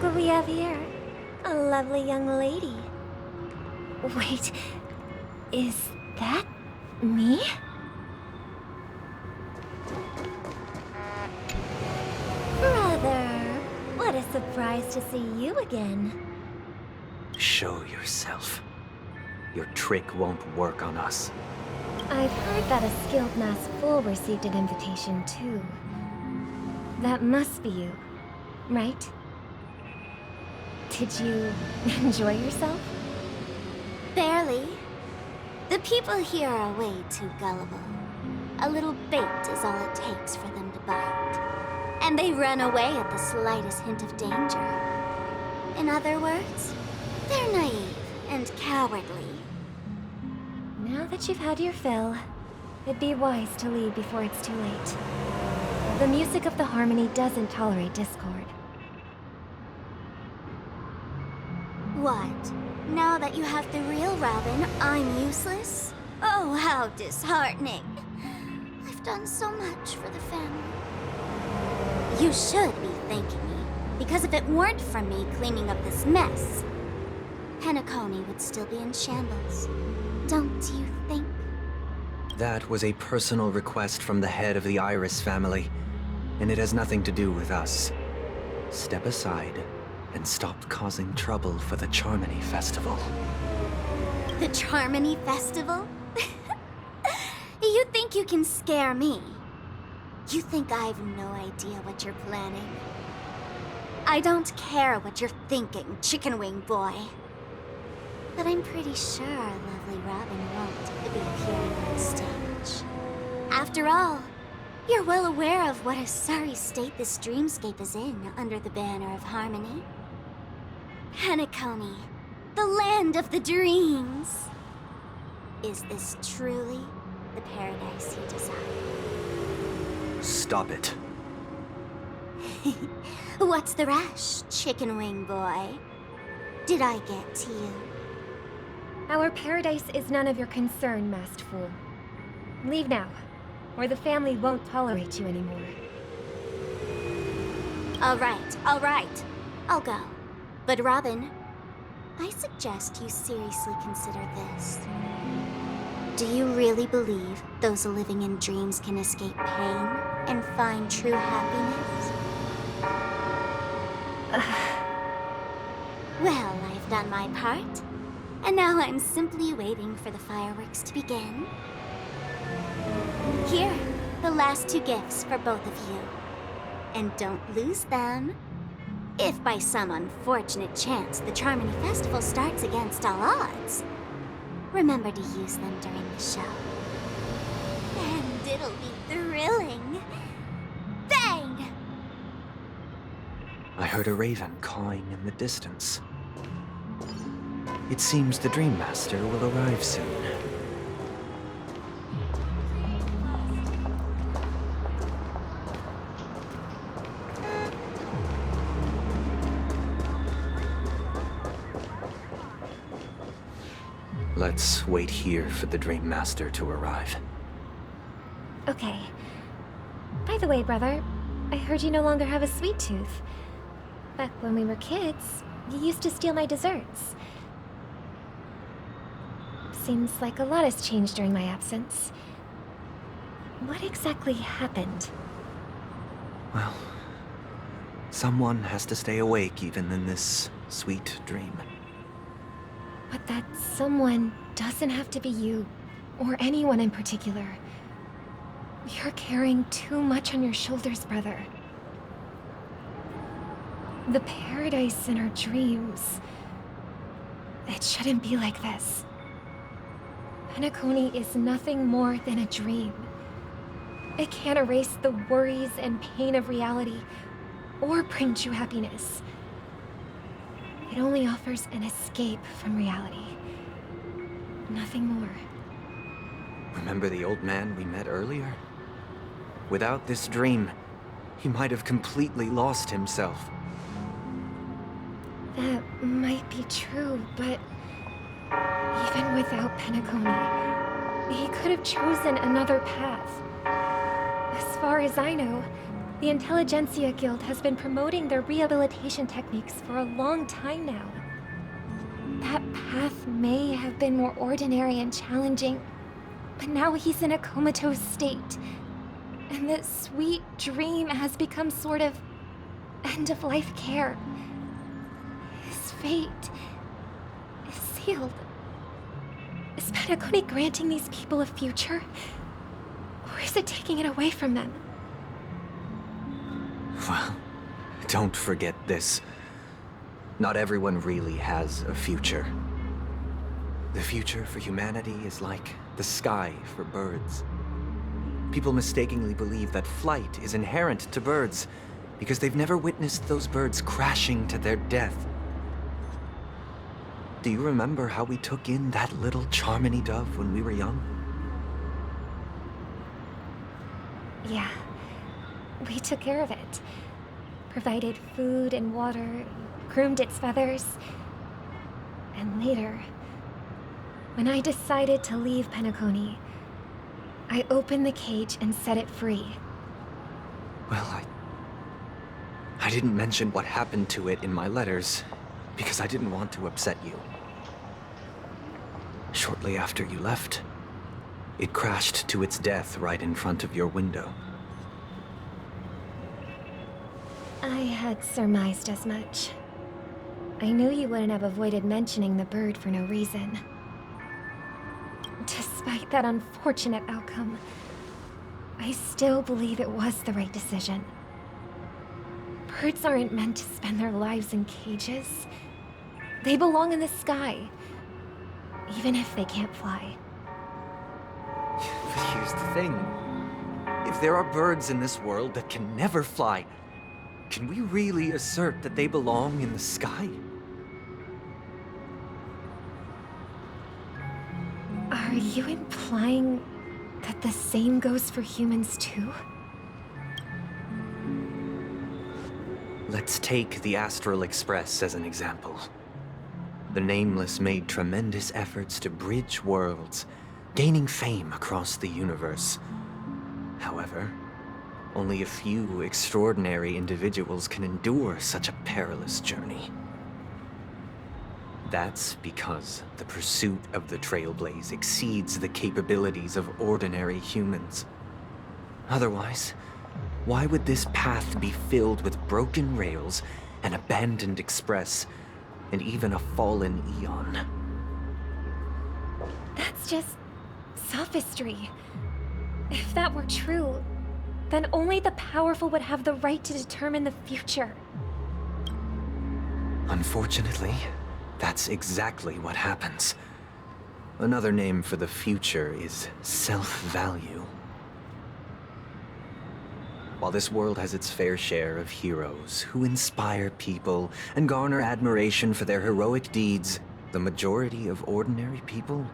Look what we have here. A lovely young lady. Wait, is that me? Brother, what a surprise to see you again. Show yourself. Your trick won't work on us. I've heard that a skilled masked fool received an invitation too. That must be you, right? Did you enjoy yourself? Barely. The people here are way too gullible. A little bait is all it takes for them to bite. And they run away at the slightest hint of danger. In other words, they're naive and cowardly. Now that you've had your fill, it'd be wise to leave before it's too late. The music of the harmony doesn't tolerate discord. What? Now that you have the real Robin, I'm useless? Oh, how disheartening. I've done so much for the family. You should be thanking me, because if it weren't for me cleaning up this mess, Penacony would still be in shambles. Don't you think? That was a personal request from the head of the Iris family, and it has nothing to do with us. Step aside and stop causing trouble for the Charmony Festival. The Charmony Festival? You think you can scare me? You think I have no idea what you're planning? I don't care what you're thinking, chicken wing boy. But I'm pretty sure lovely Robin won't be appearing on stage. After all, you're well aware of what a sorry state this dreamscape is in under the banner of harmony. Penacony, the land of the dreams. Is this truly the paradise you desire? Stop it. What's the rush, chicken wing boy? Did I get to you? Our paradise is none of your concern, masked fool. Leave now, or the family won't tolerate you anymore. All right. I'll go. But Robin, I suggest you seriously consider this. Do you really believe those living in dreams can escape pain and find true happiness? Well, I've done my part. And now I'm simply waiting for the fireworks to begin. Here, the last two gifts for both of you. And don't lose them. If by some unfortunate chance the Charmony Festival starts against all odds, remember to use them during the show. And it'll be thrilling. Bang! I heard a raven cawing in the distance. It seems the Dream Master will arrive soon. Let's wait here for the Dream Master to arrive. Okay. By the way, brother, I heard you no longer have a sweet tooth. Back when we were kids, you used to steal my desserts. Seems like a lot has changed during my absence. What exactly happened? Well, someone has to stay awake even in this sweet dream. But that someone doesn't have to be you, or anyone in particular. You're carrying too much on your shoulders, brother. The paradise in our dreams. It shouldn't be like this. Penacony is nothing more than a dream. It can't erase the worries and pain of reality, or bring true happiness. It only offers an escape from reality. Nothing more. Remember the old man we met earlier? Without this dream, he might have completely lost himself. That might be true, but even without Penacony, he could have chosen another path. As far as I know, The Intelligentsia Guild has been promoting their rehabilitation techniques for a long time now. That path may have been more ordinary and challenging, but now he's in a comatose state. And that sweet dream has become sort of end-of-life care. His fate is sealed. Is Penacony granting these people a future? Or is it taking it away from them? Well, don't forget this. Not everyone really has a future. The future for humanity is like the sky for birds. People mistakenly believe that flight is inherent to birds because they've never witnessed those birds crashing to their death. Do you remember how we took in that little Charmony dove when we were young? Yeah. We took care of it. Provided food and water, groomed its feathers. And later, when I decided to leave Penacony, I opened the cage and set it free. Well, I didn't mention what happened to it in my letters because I didn't want to upset you. Shortly after you left, it crashed to its death right in front of your window. I had surmised as much. I knew you wouldn't have avoided mentioning the bird for no reason. Despite that unfortunate outcome, I still believe it was the right decision. Birds aren't meant to spend their lives in cages. They belong in the sky, even if they can't fly. But here's the thing. If there are birds in this world that can never fly, can we really assert that they belong in the sky? Are you implying that the same goes for humans too? Let's take the Astral Express as an example. The Nameless made tremendous efforts to bridge worlds, gaining fame across the universe. However, only a few extraordinary individuals can endure such a perilous journey. That's because the pursuit of the Trailblaze exceeds the capabilities of ordinary humans. Otherwise, why would this path be filled with broken rails, an abandoned express, and even a fallen Eon? That's just sophistry. If that were true, then only the powerful would have the right to determine the future. Unfortunately, that's exactly what happens. Another name for the future is self-value. While this world has its fair share of heroes who inspire people and garner admiration for their heroic deeds, the majority of ordinary people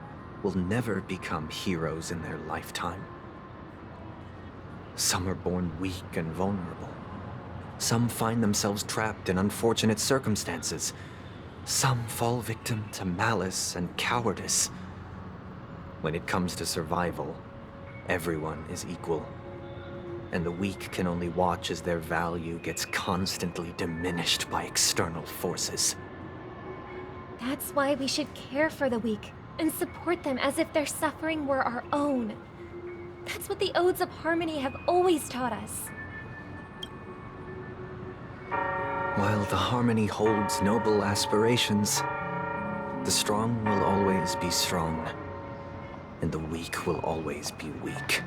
will never become heroes in their lifetime. Some are born weak and vulnerable. Some find themselves trapped in unfortunate circumstances. Some fall victim to malice and cowardice. When it comes to survival, everyone is equal. And the weak can only watch as their value gets constantly diminished by external forces. That's why we should care for the weak and support them as if their suffering were our own. That's what the Odes of Harmony have always taught us. While the Harmony holds noble aspirations, the strong will always be strong, and the weak will always be weak.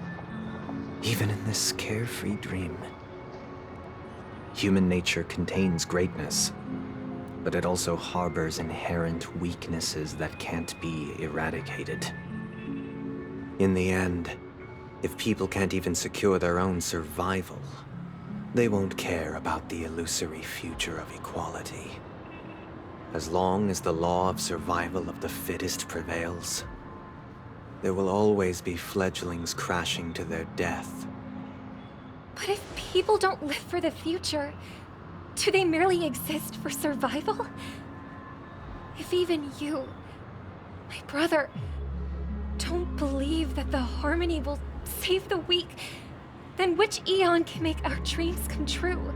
Even in this carefree dream. Human nature contains greatness, but it also harbors inherent weaknesses that can't be eradicated. In the end, if people can't even secure their own survival, they won't care about the illusory future of equality. As long as the law of survival of the fittest prevails, there will always be fledglings crashing to their death. But if people don't live for the future, do they merely exist for survival? If even you, my brother, don't believe that the Harmony will save the weak, then which Eon can make our dreams come true?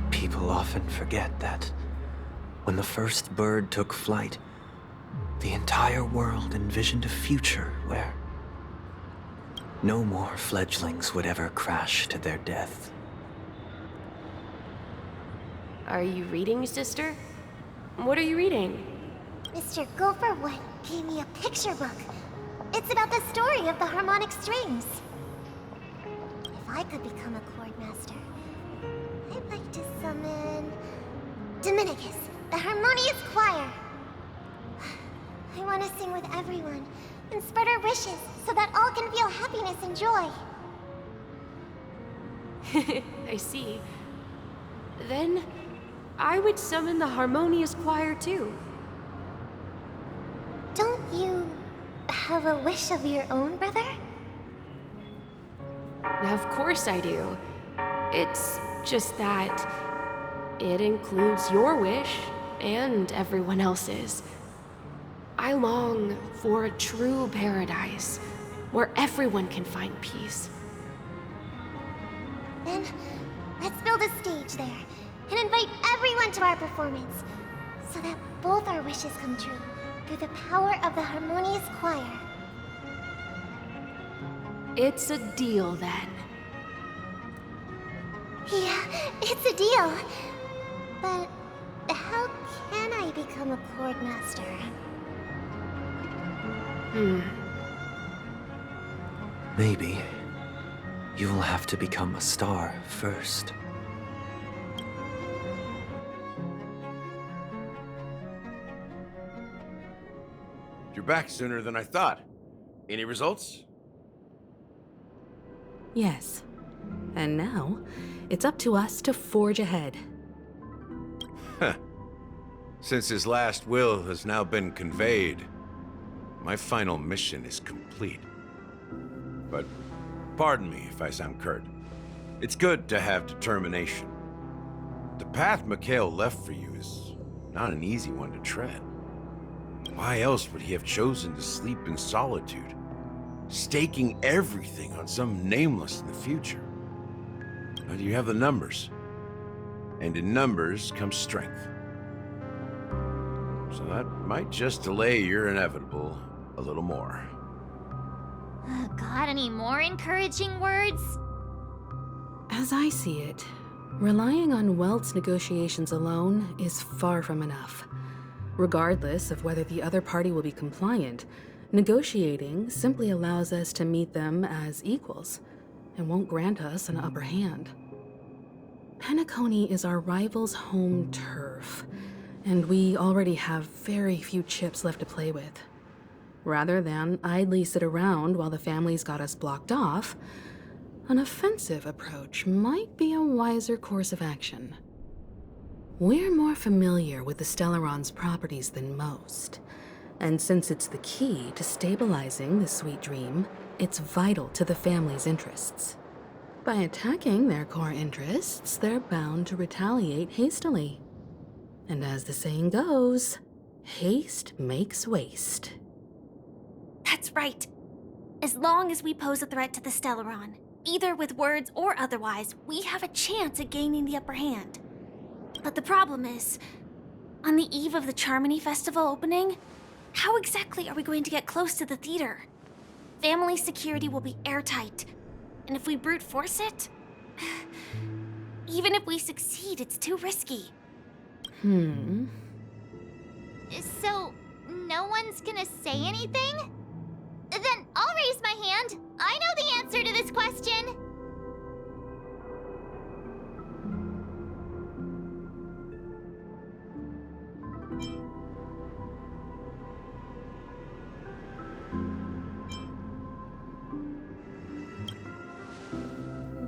People often forget that when the first bird took flight, the entire world envisioned a future where no more fledglings would ever crash to their death. Are you reading, sister? What are you reading? Mr. Gopherwood gave me a picture book. It's about the story of the harmonic strings. If I could become a chord master, I'd like to summon Dominicus, the harmonious choir. I want to sing with everyone and spread our wishes so that all can feel happiness and joy. I see. Then I would summon the harmonious choir too. Don't you have a wish of your own, brother? Of course I do. It's just that it includes your wish and everyone else's. I long for a true paradise where everyone can find peace. Then, let's build a stage there and invite everyone to our performance so that both our wishes come true through the power of the harmonious choir. It's a deal then. Yeah, it's a deal. But how can I become a chord master? Maybe you will have to become a star first. You're back sooner than I thought. Any results? Yes. And now, it's up to us to forge ahead. Since his last will has now been conveyed, my final mission is complete. But pardon me if I sound curt. It's good to have determination. The path Mikhail left for you is not an easy one to tread. Why else would he have chosen to sleep in solitude, staking everything on some nameless in the future? But you have the numbers, and in numbers comes strength. So that might just delay your inevitable a little more. Got any more encouraging words? As I see it, relying on Welt's negotiations alone is far from enough. Regardless of whether the other party will be compliant, negotiating simply allows us to meet them as equals and won't grant us an upper hand. Penacony is our rival's home turf, and we already have very few chips left to play with. Rather than idly sit around while the family's got us blocked off, an offensive approach might be a wiser course of action. We're more familiar with the Stellaron's properties than most, and since it's the key to stabilizing the sweet dream, it's vital to the family's interests. By attacking their core interests, they're bound to retaliate hastily. And as the saying goes, haste makes waste. That's right. As long as we pose a threat to the Stellaron, either with words or otherwise, we have a chance at gaining the upper hand. But the problem is, on the eve of the Charmony Festival opening, how exactly are we going to get close to the theater? Family security will be airtight, and if we brute force it, even if we succeed, it's too risky. So, no one's gonna say anything? Then I'll raise my hand. I know the answer to this question.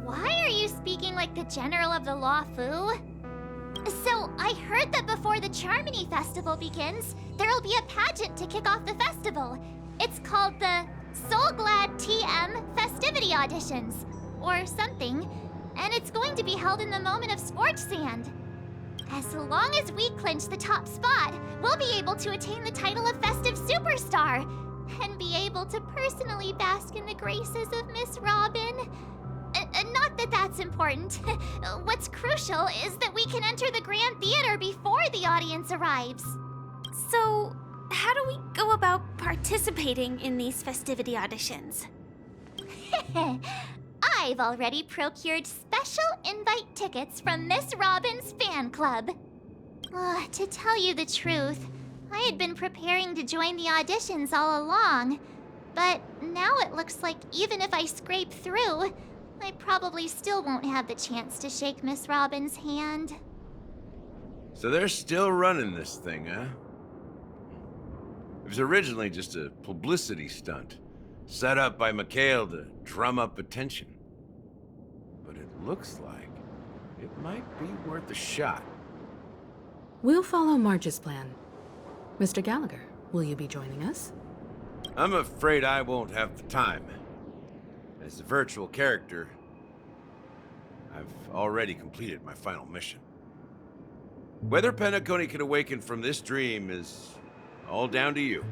Why are you speaking like the General of the Law Fu? So, I heard that before the Charmony Festival begins, there'll be a pageant to kick off the festival. It's called the Soul Glad TM Festivity Auditions, or something, and it's going to be held in the moment of Scorch Sand. As long as we clinch the top spot, we'll be able to attain the title of Festive Superstar. and be able to personally bask in the graces of Miss Robin. Not that that's important. What's crucial is that we can enter the Grand Theater before the audience arrives. So, how do we go about participating in these festivity auditions? I've already procured special invite tickets from Miss Robin's fan club. To tell you the truth, I had been preparing to join the auditions all along. But now it looks like even if I scrape through, I probably still won't have the chance to shake Miss Robin's hand. So they're still running this thing, huh? It was originally just a publicity stunt, set up by Mikhail to drum up attention. But it looks like it might be worth a shot. We'll follow Marge's plan. Mr. Gallagher, will you be joining us? I'm afraid I won't have the time. As a virtual character, I've already completed my final mission. Whether Penacony can awaken from this dream is all down to you.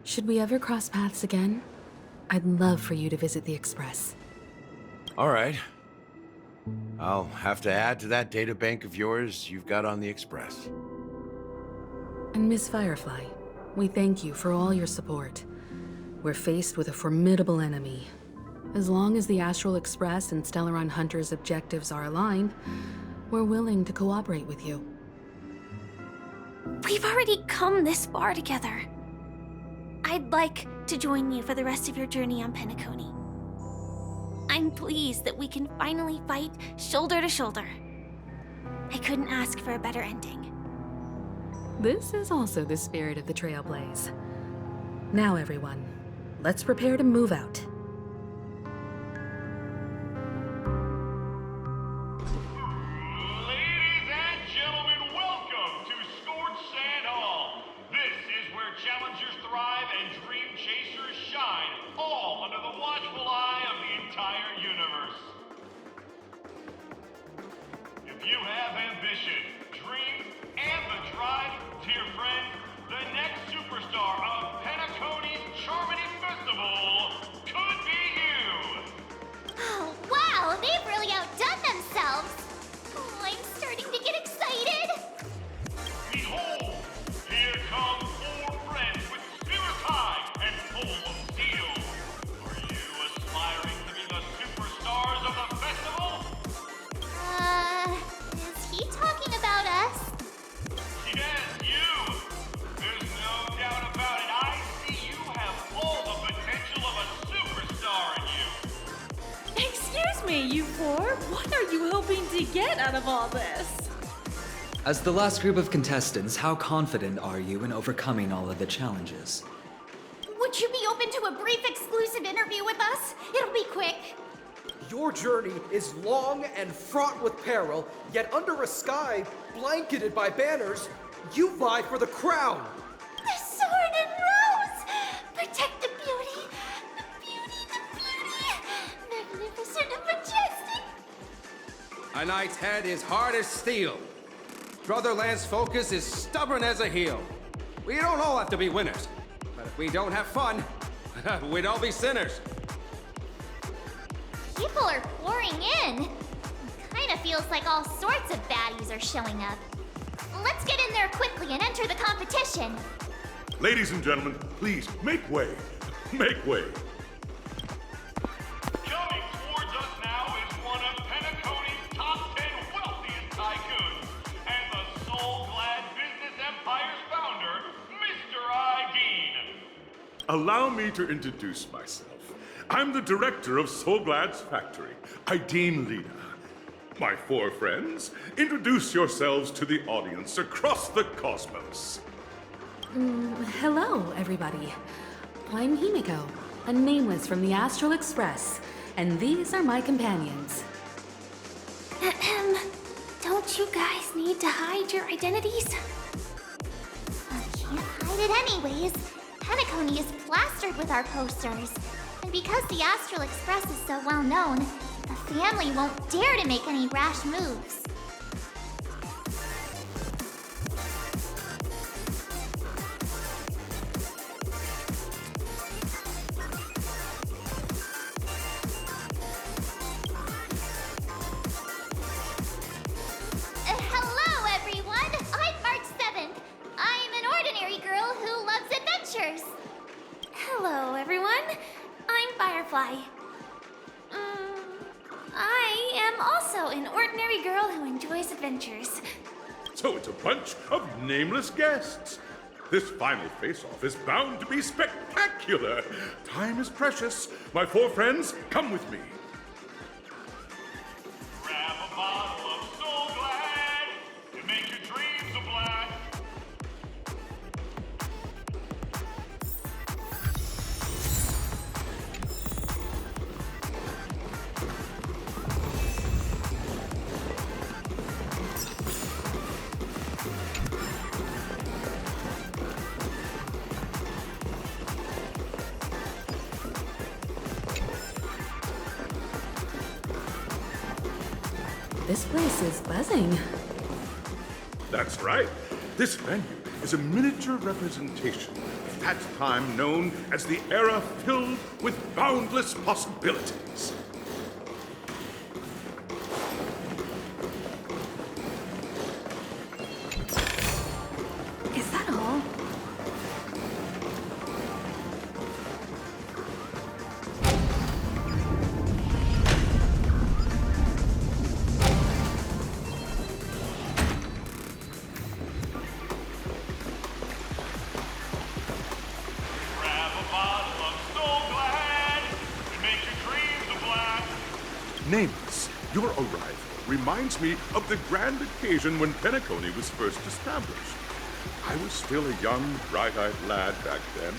Should we ever cross paths again? I'd love for you to visit the Express. All right. I'll have to add to that data bank of yours you've got on the Express. And Miss Firefly, we thank you for all your support. We're faced with a formidable enemy. As long as the Astral Express and Stellaron Hunter's objectives are aligned, we're willing to cooperate with you. We've already come this far together. I'd like to join you for the rest of your journey on Penacony. I'm pleased that we can finally fight shoulder to shoulder. I couldn't ask for a better ending. This is also the spirit of the Trailblaze. Now, everyone, let's prepare to move out. Ladies and gentlemen, welcome to Scorched Sand Hall. This is where challengers thrive and dream chasers shine, all under the watchful eye of the entire universe. If you have ambition, dreams, and the drive, dear friend, the next superstar of Penacony's Charmony Festival could be you. Oh, wow, they've really outdone themselves. Oh, I'm starting to get excited. Behold, here come 4 friends with spirits high and full of steel. Are you aspiring to be the superstars of the festival? Is he talking about us? Yes, you! There's no doubt about it. I see you have all the potential of a superstar in you. Excuse me, you four. What are you hoping to get out of all this? As the last group of contestants, how confident are you in overcoming all of the challenges? Would you be open to a brief exclusive interview with us? It'll be quick. Your journey is long and fraught with peril, yet under a sky blanketed by banners, you vie for the crown. The sword and rose! Protect the beauty! The beauty, the beauty! Magnificent and majestic! A knight's head is hard as steel. Brotherland's focus is stubborn as a heel. We don't all have to be winners, but if we don't have fun, we'd all be sinners. People are pouring in. Kinda feels like all sorts of baddies are showing up. Let's get in there quickly and enter the competition. Ladies and gentlemen, please make way. Make way. Coming towards us now is one of Penacony's top 10 wealthiest tycoons and the soul-glad business empire's founder, Mr. Ideen. Allow me to introduce myself. I'm the director of Soulglad's factory, Ideen Lida. My 4 friends, introduce yourselves to the audience across the cosmos. Hello, everybody. I'm Himiko, a nameless from the Astral Express, and these are my companions. Don't you guys need to hide your identities? Can't hide it anyways. Penacony is plastered with our posters. And because the Astral Express is so well known, the family won't dare to make any rash moves. Firefly. I am also an ordinary girl who enjoys adventures. So it's a bunch of nameless guests. This final face-off is bound to be spectacular. Time is precious. My four friends, come with me. Grab a bottle of Soul Glad to make your dreams a blast. This place is buzzing. That's right. This venue is a miniature representation of that time known as the era filled with boundless possibilities. Is that all? Grab a bottle of Soul Glad to make your dreams a blast. Nameless, your arrival reminds me of the grand occasion when Penacony was first established. I was still a young, bright-eyed lad back then,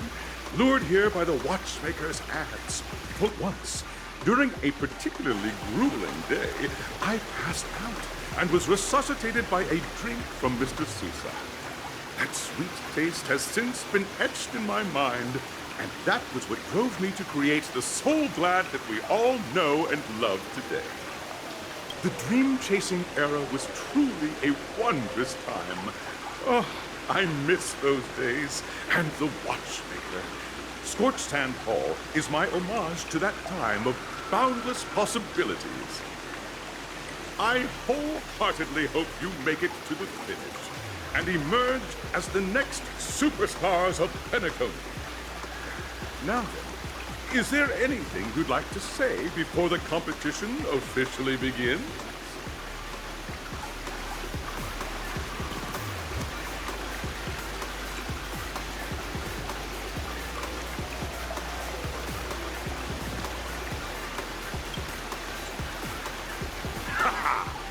lured here by the watchmaker's ads. But once, during a particularly grueling day, I passed out and was resuscitated by a drink from Mr. Sousa. That sweet taste has since been etched in my mind, and that was what drove me to create the Soul Glad that we all know and love today. The dream-chasing era was truly a wondrous time. Oh, I miss those days, and the watchmaker. Scorched Sand Hall is my homage to that time of boundless possibilities. I wholeheartedly hope you make it to the finish and emerge as the next superstars of Penacony. Now then, is there anything you'd like to say before the competition officially begins?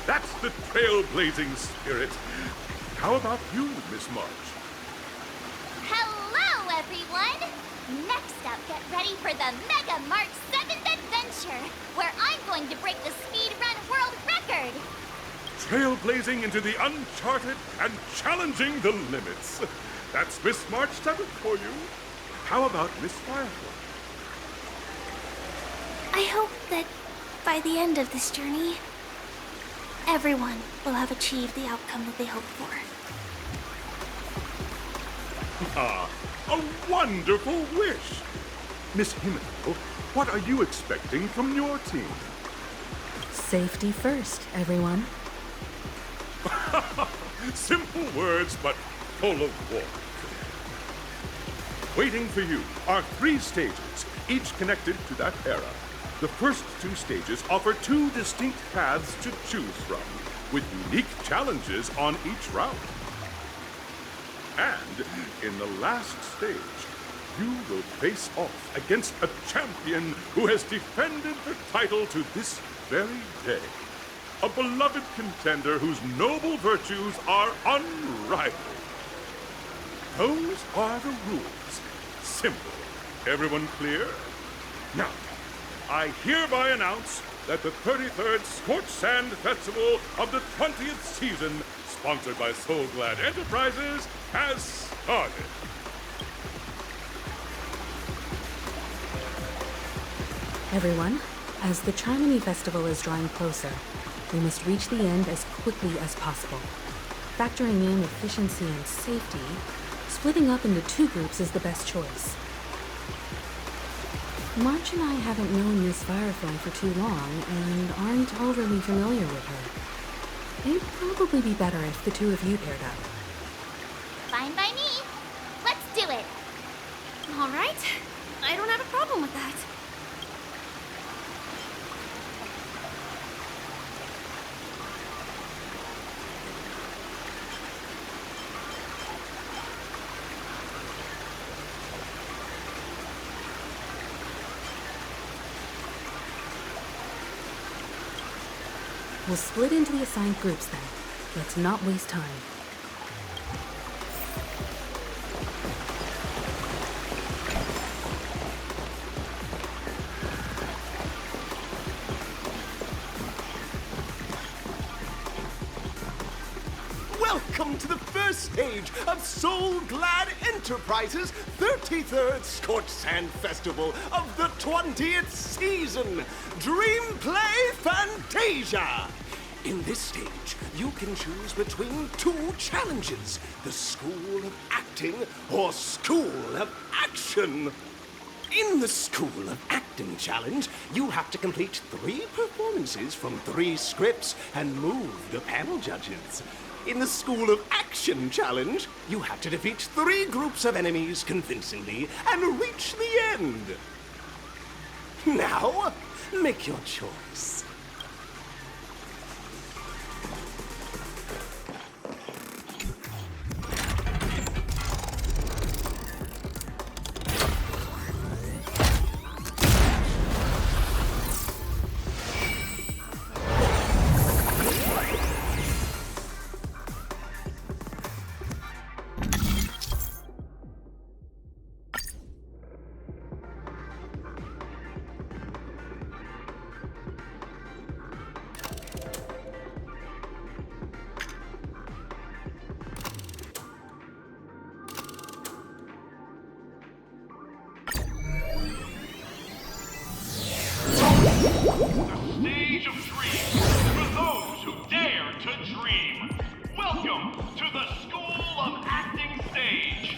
That's the trailblazing spirit. How about you, Miss March? Hello, everyone! Next up, get ready for the Mega March 7th Adventure, where I'm going to break the speedrun world record! Trailblazing into the uncharted and challenging the limits. That's Miss March 7th for you. How about Miss Firefly? I hope that by the end of this journey, everyone will have achieved the outcome that they hoped for. Ah, a wonderful wish! Miss Himiko, what are you expecting from your team? Safety first, everyone. Simple words, but full of warmth. Waiting for you are 3 stages, each connected to that era. The first 2 stages offer 2 distinct paths to choose from, with unique challenges on each route. And in the last stage, you will face off against a champion who has defended the title to this very day. A beloved contender whose noble virtues are unrivaled. Those are the rules. Simple. Everyone clear? Now, I hereby announce that the 33rd Scorched Sand Festival of the 20th season, sponsored by Soul Glad Enterprises, has started. Everyone, as the Charmony Festival is drawing closer, we must reach the end as quickly as possible. Factoring in efficiency and safety, splitting up into 2 groups is the best choice. March and I haven't known Miss Firefly for too long and aren't overly familiar with her. It'd probably be better if the 2 of you paired up. Fine by me. Let's do it! All right. I don't have a problem with that. We'll split into the assigned groups then. Let's not waste time. Welcome to the first stage of Soul Glad Enterprises' 33rd Scorched Sand Festival of the 20th season, Dream Play Fantasia! In this stage, you can choose between two challenges, the School of Acting or School of Action. In the School of Acting challenge, you have to complete 3 performances from 3 scripts and move the panel judges. In the School of Action challenge, you have to defeat 3 groups of enemies convincingly and reach the end. Now, make your choice. Stage of Dreams for those who dare to dream. Welcome to the School of Acting stage.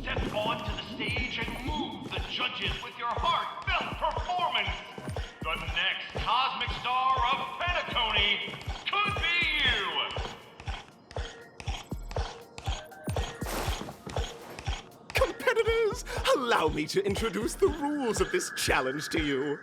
Step onto the stage and move the judges with your heartfelt performance. The next cosmic star of Penacony could be you. Competitors, allow me to introduce the rules of this challenge to you.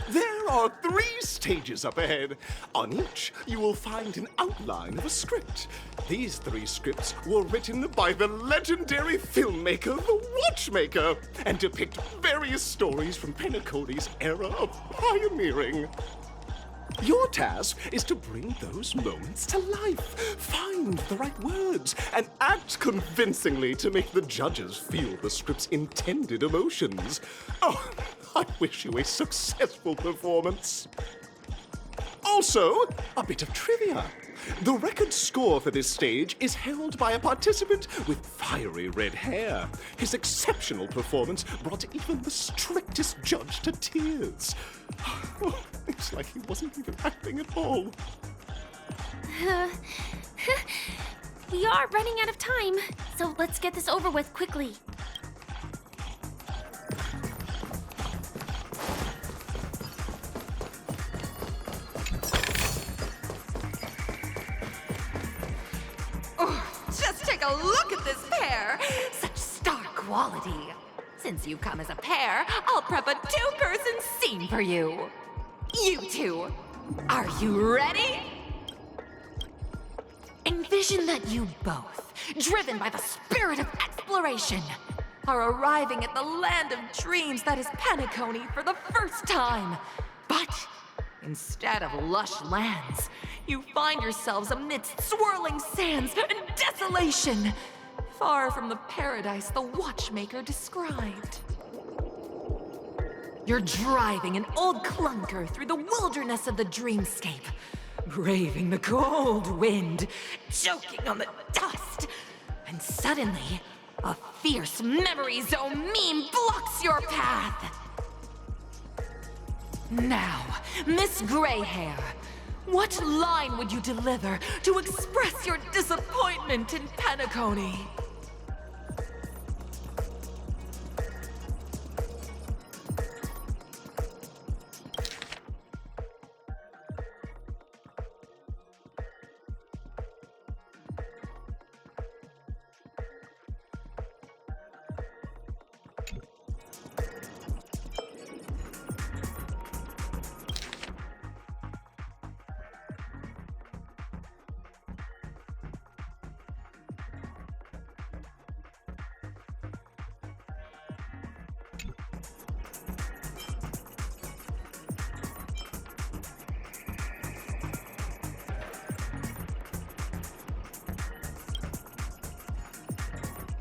There are 3 stages up ahead. On each, you will find an outline of a script. These 3 scripts were written by the legendary filmmaker, The Watchmaker, and depict various stories from Penacony's era of pioneering. Your task is to bring those moments to life, find the right words, and act convincingly to make the judges feel the script's intended emotions. Oh, I wish you a successful performance. Also, a bit of trivia. The record score for this stage is held by a participant with fiery red hair. His exceptional performance brought even the strictest judge to tears. It's like he wasn't even acting at all. We are running out of time, so let's get this over with quickly. Just take a look at this pair! Such star quality! Since you come as a pair, I'll prep a 2-person scene for you. You two, are you ready? Envision that you both, driven by the spirit of exploration, are arriving at the land of dreams that is Penacony for the first time. But instead of lush lands, you find yourselves amidst swirling sands and desolation, far from the paradise the Watchmaker described. You're driving an old clunker through the wilderness of the dreamscape, braving the cold wind, choking on the dust, and suddenly, a fierce memory zone meme blocks your path. Now, Miss Greyhair, what line would you deliver to express your disappointment in Penacony?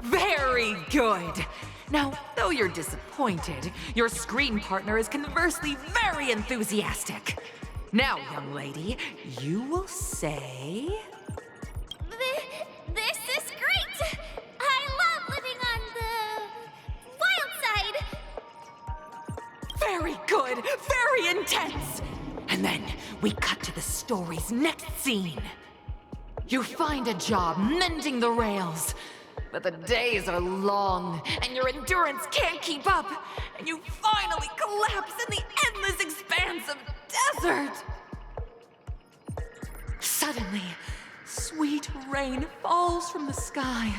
Very good. Now, though you're disappointed, your screen partner is conversely very enthusiastic. Now, young lady, you will say... This is great! I love living on the wild side! Very good, very intense! And then we cut to the story's next scene. You find a job mending the rails, but the days are long, and your endurance can't keep up, and you finally collapse in the endless expanse of desert. Suddenly, sweet rain falls from the sky,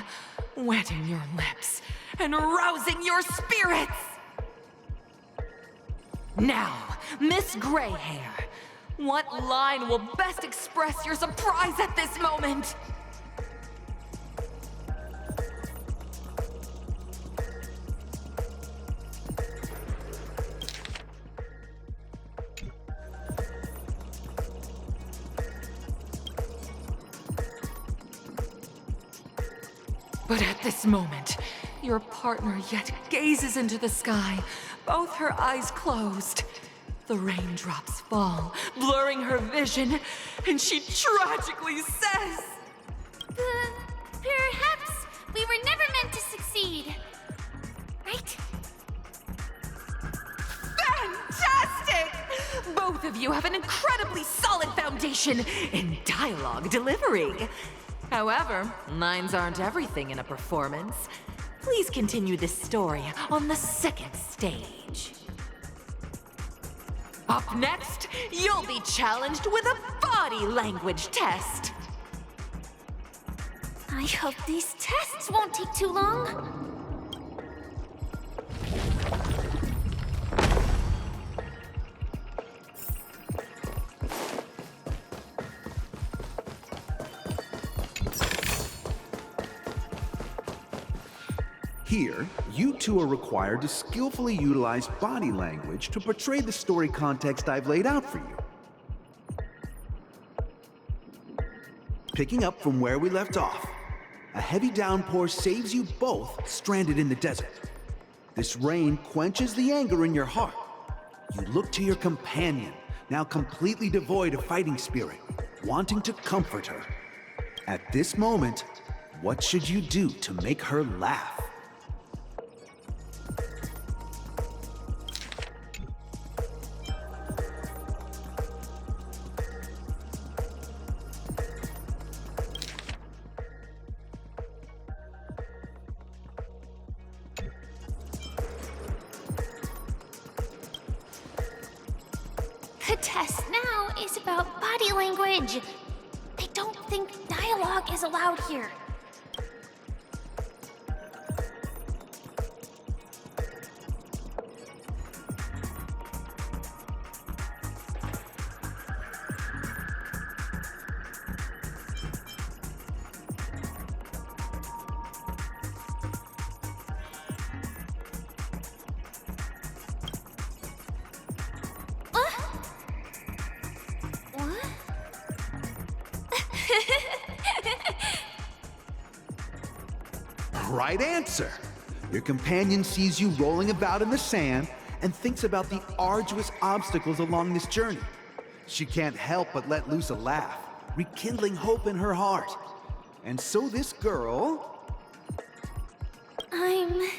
wetting your lips and rousing your spirits. Now, Miss Greyhair, what line will best express your surprise at this moment? But at this moment, your partner yet gazes into the sky, both her eyes closed. The raindrops fall, blurring her vision, and she tragically says... Perhaps we were never meant to succeed. Right? Fantastic! Both of you have an incredibly solid foundation in dialogue delivery. However, lines aren't everything in a performance. Please continue this story on the second stage. Up next, you'll be challenged with a body language test. I hope these tests won't take too long. Here, you two are required to skillfully utilize body language to portray the story context I've laid out for you. Picking up from where we left off, a heavy downpour saves you both stranded in the desert. This rain quenches the anger in your heart. You look to your companion, now completely devoid of fighting spirit, wanting to comfort her. At this moment, what should you do to make her laugh? The test now is about body language. I don't think dialogue is allowed here. Right answer! Your companion sees you rolling about in the sand and thinks about the arduous obstacles along this journey. She can't help but let loose a laugh, rekindling hope in her heart. And so this girl... I'm...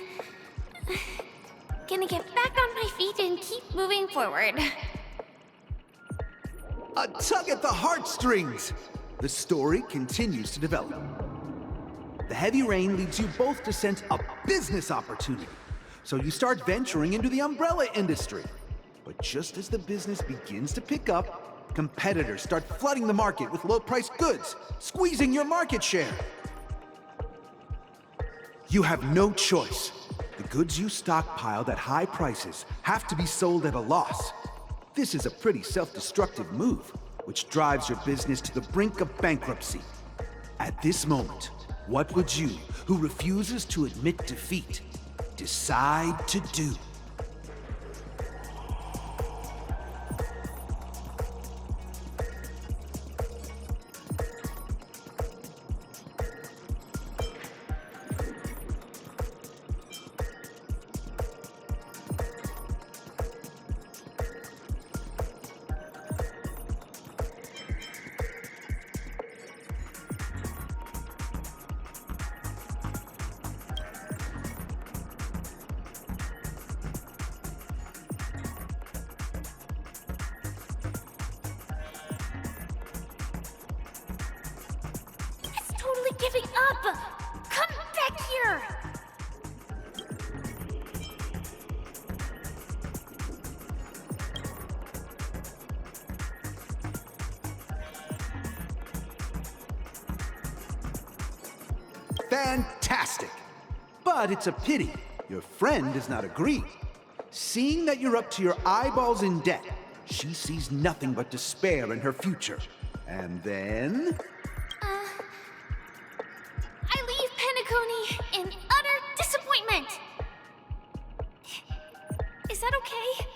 gonna get back on my feet and keep moving forward. A tug at the heartstrings! The story continues to develop. The heavy rain leads you both to sense a business opportunity, so you start venturing into the umbrella industry. But just as the business begins to pick up, competitors start flooding the market with low-priced goods, squeezing your market share. You have no choice. The goods you stockpiled at high prices have to be sold at a loss. This is a pretty self-destructive move, which drives your business to the brink of bankruptcy. At this moment, what would you, who refuses to admit defeat, decide to do? giving up! Come back here! Fantastic! But it's a pity your friend does not agree. Seeing that you're up to your eyeballs in debt, she sees nothing but despair in her future. And then... I leave Penacony in utter disappointment! Is that okay?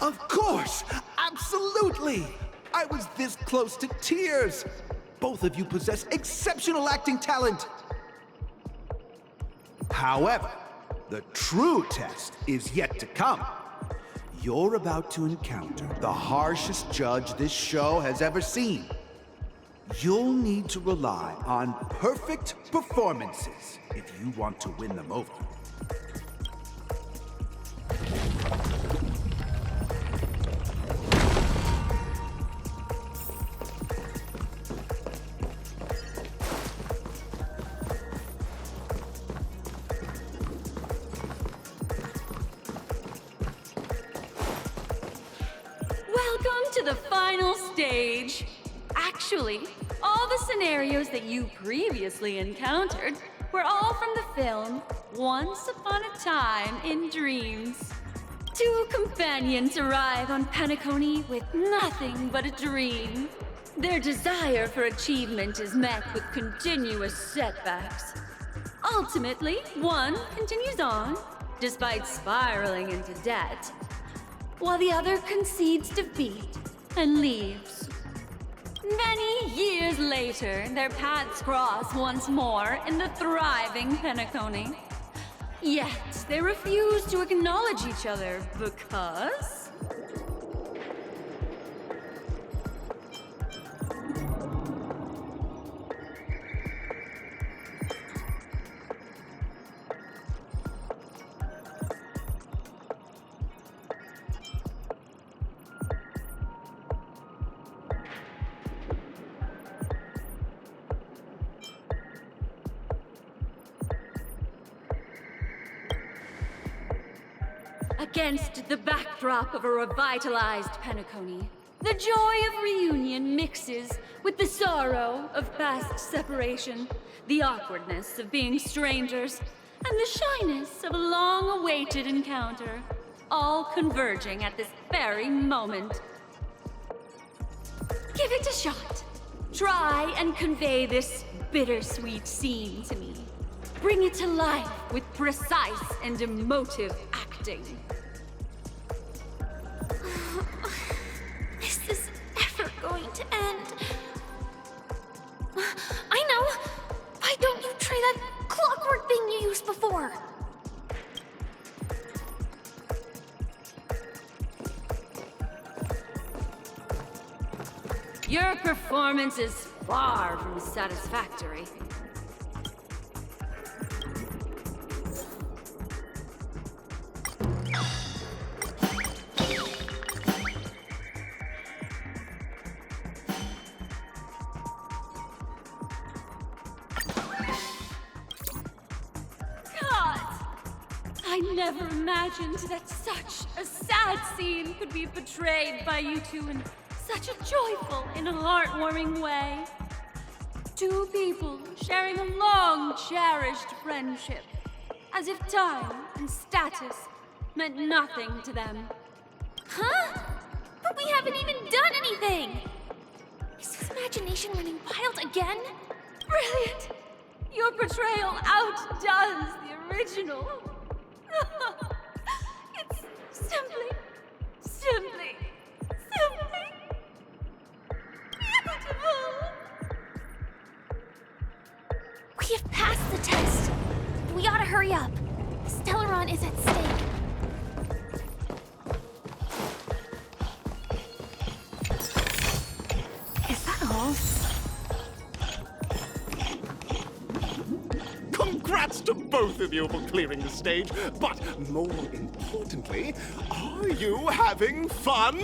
Of course! Absolutely! I was this close to tears! Both of you possess exceptional acting talent! However, the true test is yet to come. You're about to encounter the harshest judge this show has ever seen. You'll need to rely on perfect performances if you want to win them over. Welcome to the final stage. Actually, all the scenarios that you previously encountered were all from the film Once Upon a Time in Dreams. Two companions arrive on Penacony with nothing but a dream. Their desire for achievement is met with continuous setbacks. Ultimately, one continues on, despite spiraling into debt, while the other concedes defeat and leaves. Many years later, their paths cross once more in the thriving Penacony. Yet, they refuse to acknowledge each other because... Against the backdrop of a revitalized Penacony, the joy of reunion mixes with the sorrow of past separation, the awkwardness of being strangers, and the shyness of a long-awaited encounter, all converging at this very moment. Give it a shot. Try and convey this bittersweet scene to me. Bring it to life with precise and emotive acting. Is this ever going to end? I know! Why don't you try that clockwork thing you used before? Your performance is far from satisfactory. I never imagined that such a sad scene could be portrayed by you two in such a joyful and heartwarming way. Two people sharing a long, cherished friendship, as if time and status meant nothing to them. Huh? But we haven't even done anything! Is his imagination running wild again? Brilliant! Your portrayal outdoes the original. It's simply beautiful! We have passed the test. We ought to hurry up. Stellaron is at stake. Is that all? Congrats to both of you for clearing the stage, but more importantly, are you having fun?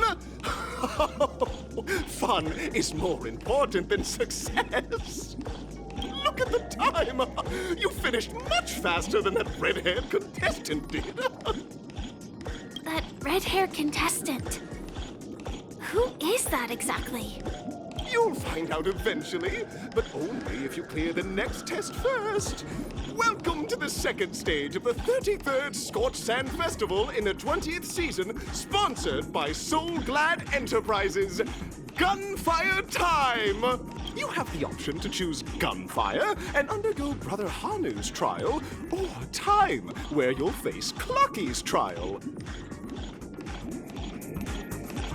Fun is more important than success. Look Look at the time! You finished much faster than that red-haired contestant did. That red-haired contestant. Who is that exactly? You'll find out eventually, but only if you clear the next test first. Welcome to the second stage of the 33rd Scorched Sand Festival in the 20th season, sponsored by Soul Glad Enterprises. Gunfire time! You have the option to choose gunfire and undergo Brother Hanu's trial, or time, where you'll face Clucky's trial.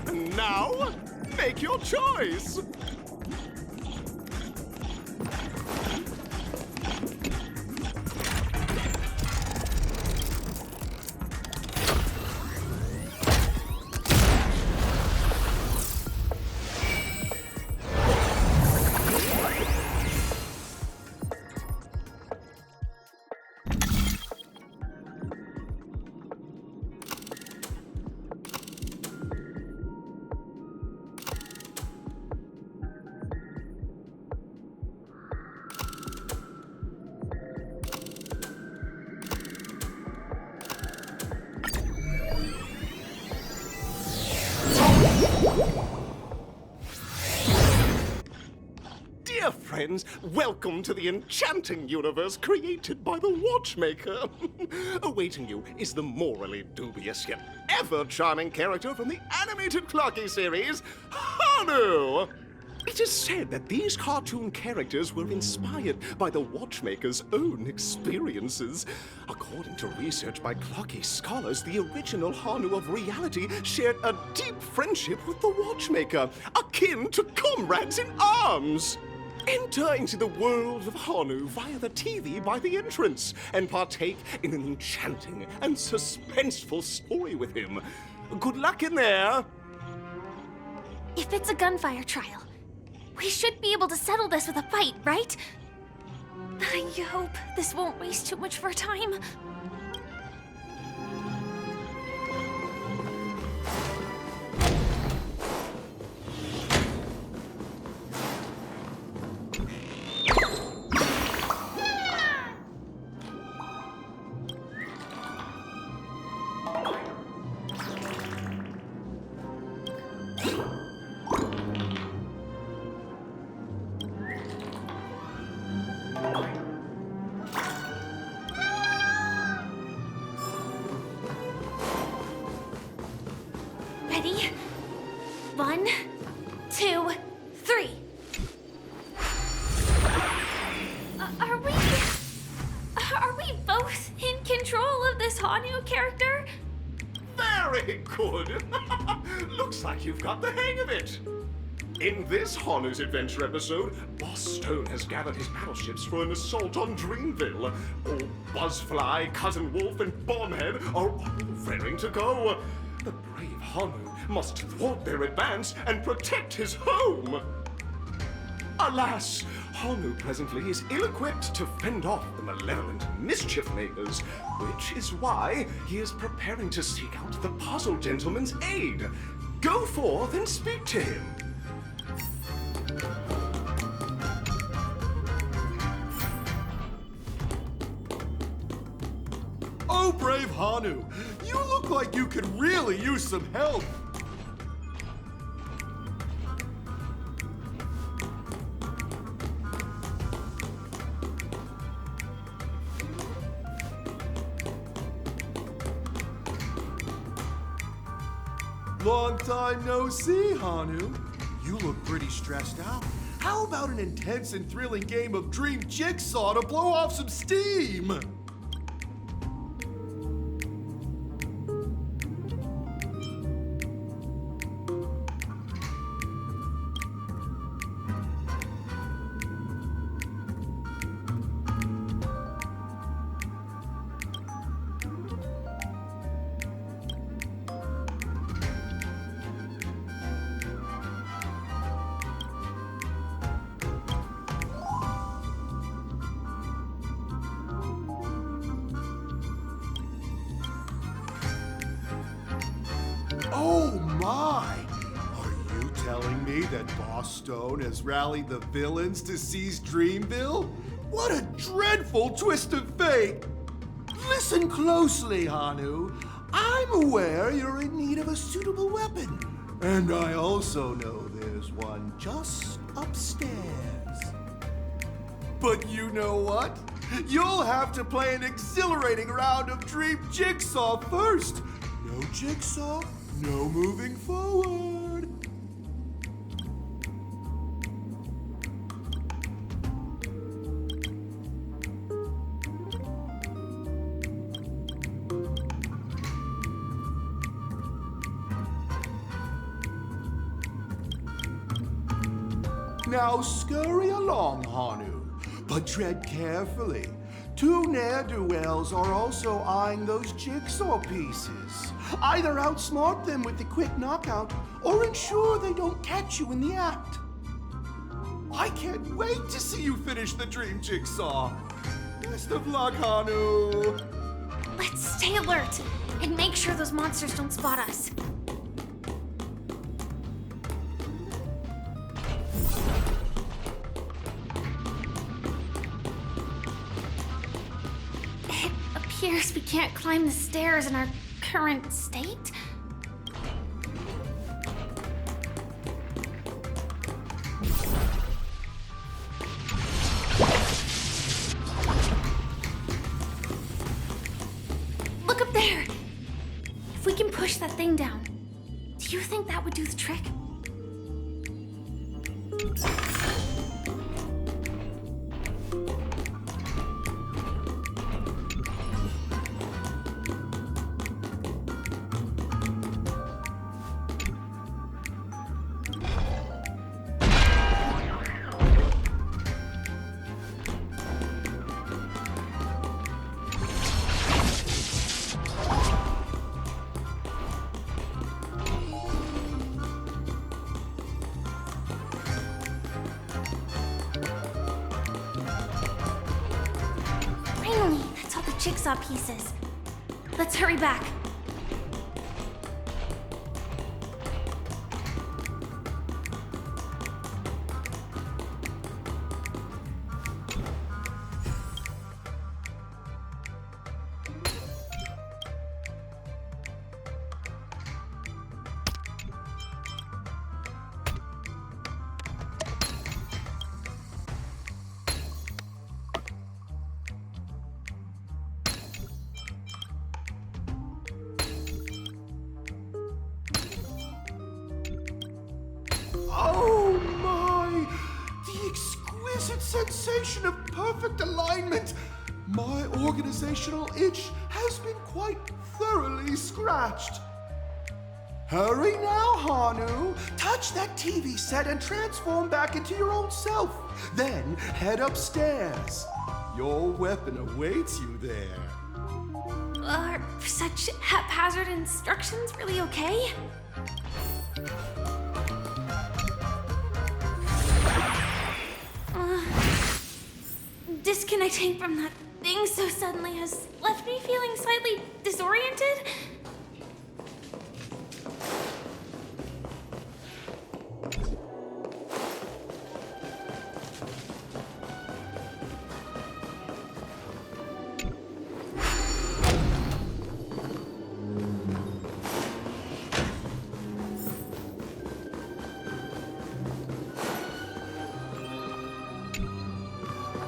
And now, make your choice! Dear friends, welcome to the enchanting universe created by the Watchmaker. Awaiting you is the morally dubious yet ever-charming character from the animated Clocky series, Hanu! It is said that these cartoon characters were inspired by the Watchmaker's own experiences. According to research by Clocky scholars, the original Hanu of reality shared a deep friendship with the Watchmaker, akin to comrades in arms. Enter into the world of Hanu via the TV by the entrance and partake in an enchanting and suspenseful story with him. Good luck in there. If it's a gunfire trial, we should be able to settle this with a fight, right? I hope this won't waste too much of our time. Ready? 1, 2, 3. Are we both in control of this Hanu character? Very good. Looks like you've got the hang of it. In this Hanu's Adventure episode, Boss Stone has gathered his battleships for an assault on Dreamville. Old Buzzfly, Cousin Wolf, and Bombhead are all raring to go. The brave Hanu must thwart their advance and protect his home. Alas, Hanu presently is ill-equipped to fend off the malevolent mischief makers, which is why he is preparing to seek out the Puzzle Gentleman's aid. Go forth and speak to him. Oh, brave Hanu, you look like you could really use some help. Long time no see, Hanu. You look pretty stressed out. How about an intense and thrilling game of Dream Jigsaw to blow off some steam? Oh my! Are you telling me that Boss Stone has rallied the villains to seize Dreamville? What a dreadful twist of fate! Listen closely, Hanu. I'm aware you're in need of a suitable weapon. And I also know there's one just upstairs. But you know what? You'll have to play an exhilarating round of Dream Jigsaw first. No Jigsaw, no moving forward. Now scurry along, Hanu, but tread carefully. Two ne'er-do-wells are also eyeing those jigsaw pieces. Either outsmart them with the quick knockout, or ensure they don't catch you in the act. I can't wait to see you finish the dream jigsaw. Best of luck, Hanu. Let's stay alert and make sure those monsters don't spot us. It appears we can't climb the stairs in our current state. Look up there! If we can push that thing down, do you think that would do the trick? Finally, that's all the jigsaw pieces. Let's hurry back. Oh my! The exquisite sensation of perfect alignment! My organizational itch has been quite thoroughly scratched. Hurry now, Hanu! Touch that TV set and transform back into your old self. Then head upstairs. Your weapon awaits you there. Are such haphazard instructions really okay? Disconnecting from that thing so suddenly has left me feeling slightly disoriented.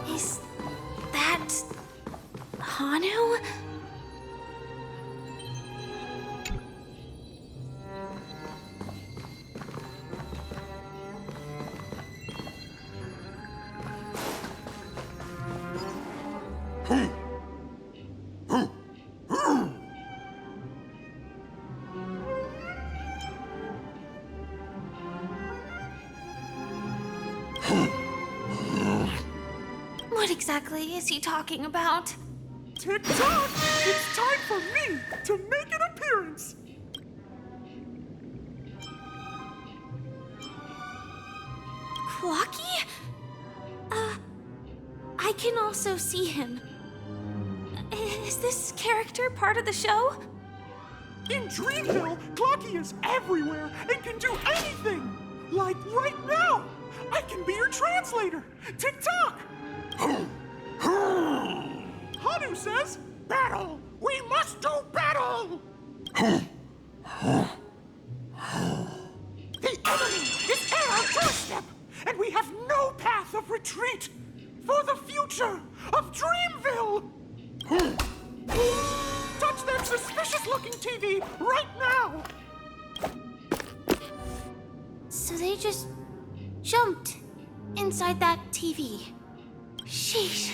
Is that Hanu? What exactly is he talking about? Tick-tock! It's time for me to make an appearance! Clocky? I can also see him. Is this character part of the show? In Dreamville, Clocky is everywhere and can do anything! Like right now! I can be your translator! Tick-tock! Hanu says, battle! We must do battle! The enemy is at our doorstep, and we have no path of retreat for the future of Dreamville! Touch that suspicious-looking TV right now! So they just jumped inside that TV. Sheesh.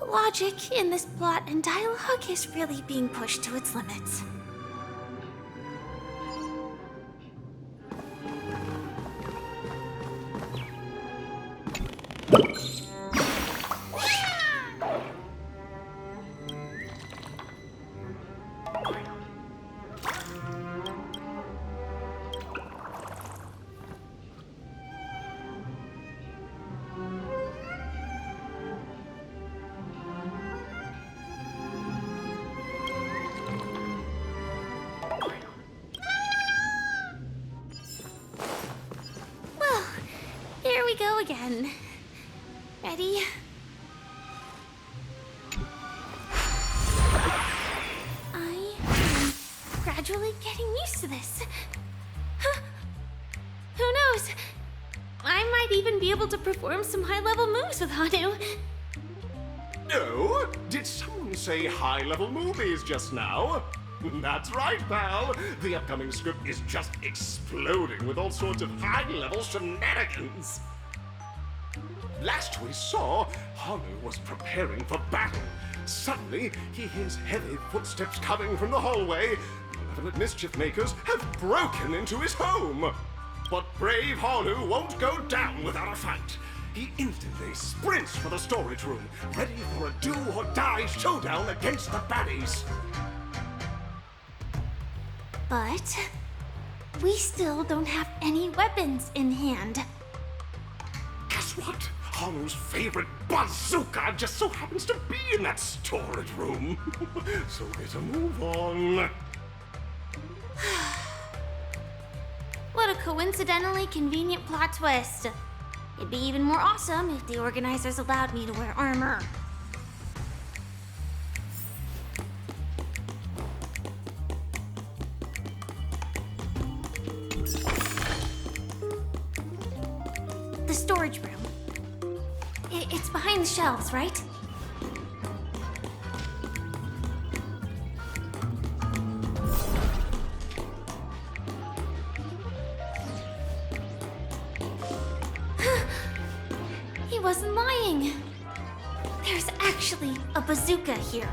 Logic in this plot and dialogue is really being pushed to its limits. Well, here we go again. Ready? I am gradually getting used to this. Huh. Who knows? I might even be able to perform some high-level moves with Hanu. No? Did someone say high-level movies just now? That's right, pal. The upcoming script is just exploding with all sorts of high-level shenanigans. Last we saw, Hanu was preparing for battle. Suddenly, he hears heavy footsteps coming from the hallway. Malevolent mischief makers have broken into his home. But brave Hanu won't go down without a fight. He instantly sprints for the storage room, ready for a do-or-die showdown against the baddies. But we still don't have any weapons in hand. Guess what? Hanu's favorite bazooka just so happens to be in that storage room. So get a move on. What a coincidentally convenient plot twist. It'd be even more awesome if the organizers allowed me to wear armor. The storage room. It's behind the shelves, right? He wasn't lying. There's actually a bazooka here.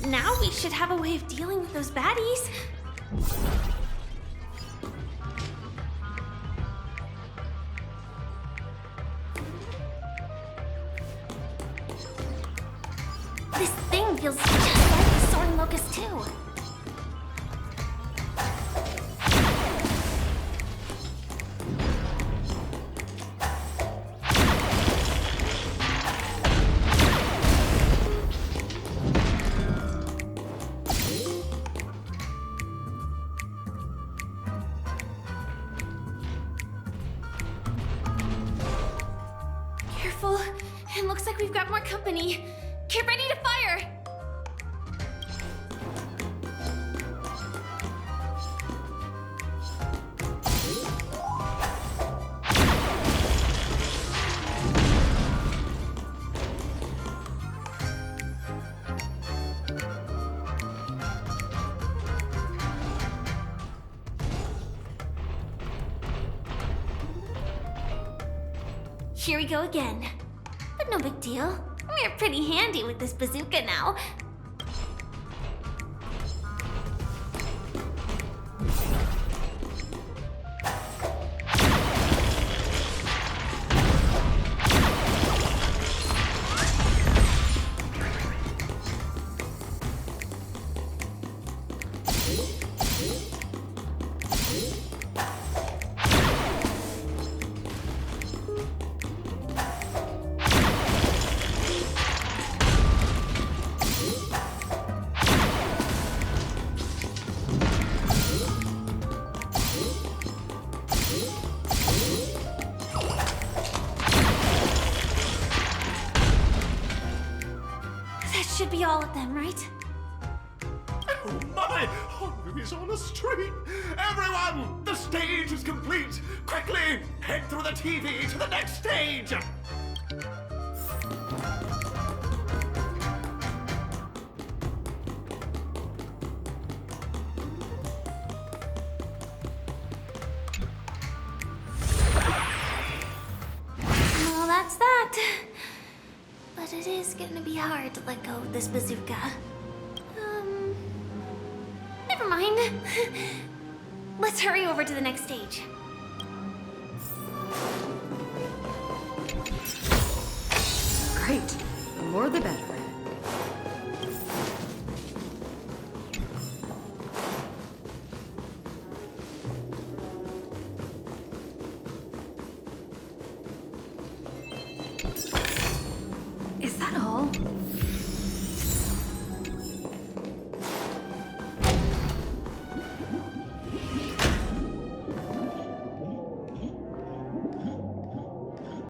Now we should have a way of dealing with those baddies. This thing feels just like the soaring locust too. Careful. It looks like we've got more company. Get ready to fire! Here we go again. But no big deal. We're pretty handy with this bazooka now. should be all of them, right? Oh my! Hunger is on the street! Everyone! The stage is complete! Quickly! Head through the TV to the next stage! Well, that's that. But it is gonna be hard to let go of this bazooka. Never mind. Let's hurry over to the next stage. Great. The more the better.